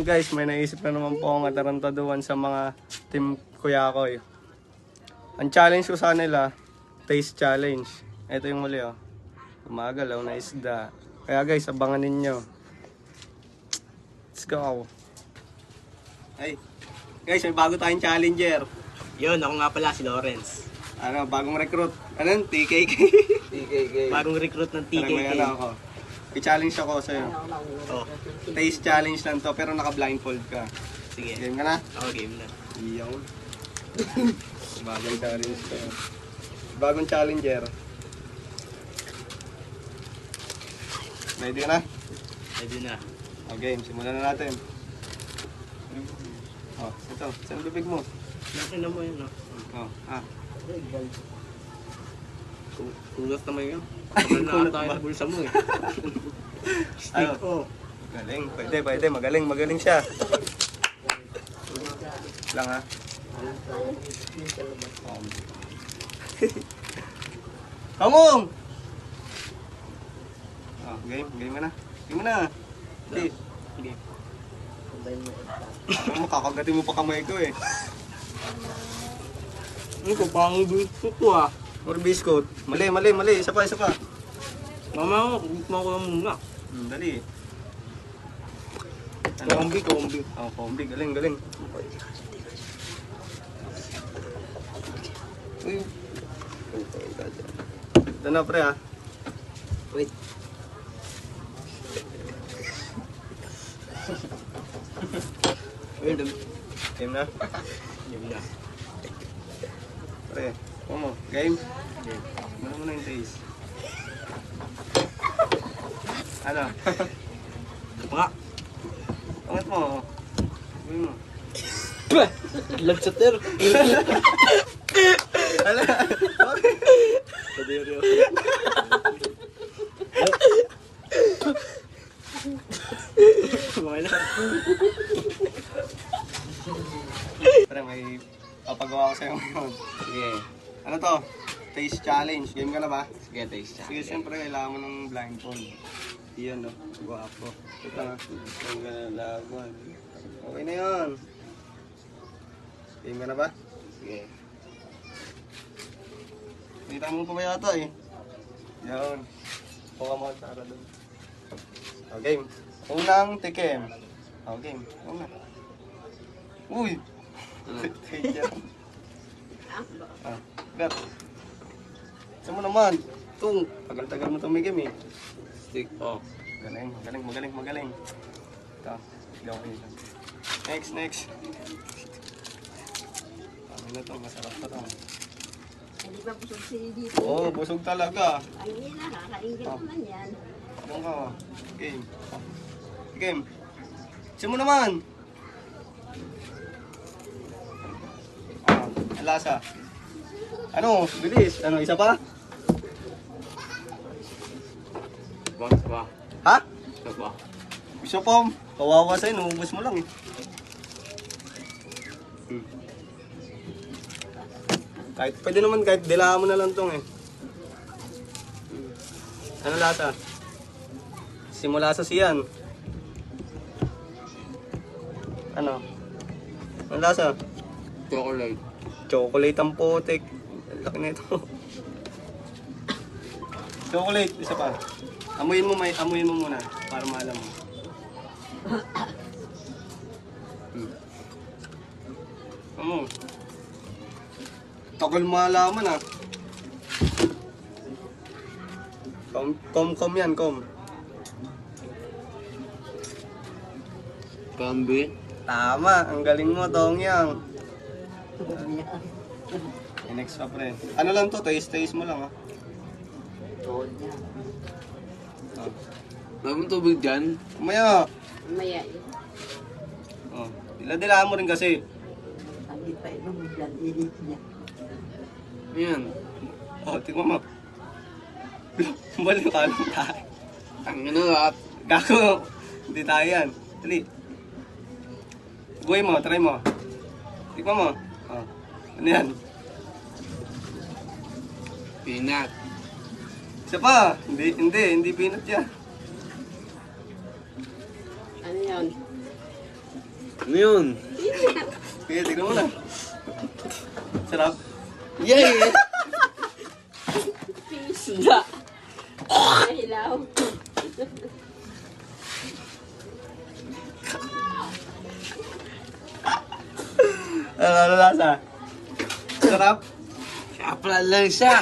Ngayon guys, may naisip na naman po akong atarantaduhan sa mga team Kuya Koy. Ang challenge ko sa nila, taste challenge. Ito yung muli oh. Gumagalaw na isda. Kaya guys, abangan ninyo. Let's go. Hey, guys, may bago tayong challenger. Yun, ako nga pala si Lawrence. Ano, bagong recruit. Ano yun? TKK. TKK. Bagong recruit ng Parang may TKK. ano ako. I-challenge ako sa'yo. Oh, Taste challenge lang to, pero naka-blindfold ka. sige. Game ka na? Ako game na. Iyaw. Bagong challenge to. Bagong challenger. Ready ka na? Ready na. Okay, simulan na natin. Oh, ito. Saan ang bibig mo? Nakina mo yun, no? Oh, ah. Kulat naman yun. Ano na tayo na bulsa mo eh. Stick Ano? ko. Galing. Pwede. Magaling siya. Lang ha. Hamong! Oh, game ka na. Game mo na. Please. Sige. Ano, kakagatin mo pa kamay ko eh. Ano ko, pang gusto ko ah. Or biscuit. Mali. Isa pa. Mama ko, gusto ko lang muna. Dali. Kombi. Oh, kombi. Galing. Uy. Ito na pre ha. Wait. Uy, game na. Game na. Pre, game? Game. Ano mo na yung taste? Ano? Mga. Angat mo. Gawin mo. Lagsater. Ala. Kadiri. Okay na. Pre, may papagawa ko sa'yo ngayon. Sige. Ano to? Taste challenge. Game ka na ba? Sige, taste siya. Sige, siyempre kailangan mo ng blindfold. Iyan no, guwapo. Ito na. Ang ganalaban. Okay na yun. Game ka na ba? Sige. Kita mo pa ba yata eh? Yan. Puka mo sa ara doon. Okay. Unang tikim. Okay. Una. Uy! Kaya. Gat. Saan mo naman? Tung. Tagal-tagal mo tumigim eh. Stick. Oh. Magaling. Ito. Gawin ito. Next. Ano na to? Masarap pa to. Hindi ba busog si dito? Oo, busog talaga. Ay, hindi na, kakaingit naman yan. Doon ka. Game. Saan mo naman? Ah, ang lasa. Ano? Bilis. Ano, isa pa? Ba? Ha? Ba? Isa pa. Kawawa sa'yo, nubus mo lang eh. Pwede naman kahit dilaan mo na lang tong eh. Ano lasa? Simula sa siyan. Ano? Ano lasa? Chocolate. Chocolate ang putik. Ang laki na ito. Chocolate, isa pa. Amuyin mo muna para maalam mo. Amo. Tagal malaman ah. Kom yan. Kambi. Tama, ang galing mo, Tongyang. Next pa pre. Ano lang to, taste mo lang ah. Bagong tubig dyan. Kumaya. Maya, Oh, dila-dilaan mo rin kasi. hindi pa inom dyan, init niya. Ayan. Oh, tingnan mo. Balik ka lang tayo. Ang ano lahat. Gago. Hindi tayo yan. Dali. Buhay mo, try mo. Tingnan mo. Oh. Ano yan? Peanut. Isa pa. Hindi peanut yan. Ano yan? Ano yun? Sige, tignan mo na. Sarap. Yay! Isda. Hilaw. Ano lasa? Sarap? Kaplan lang siya.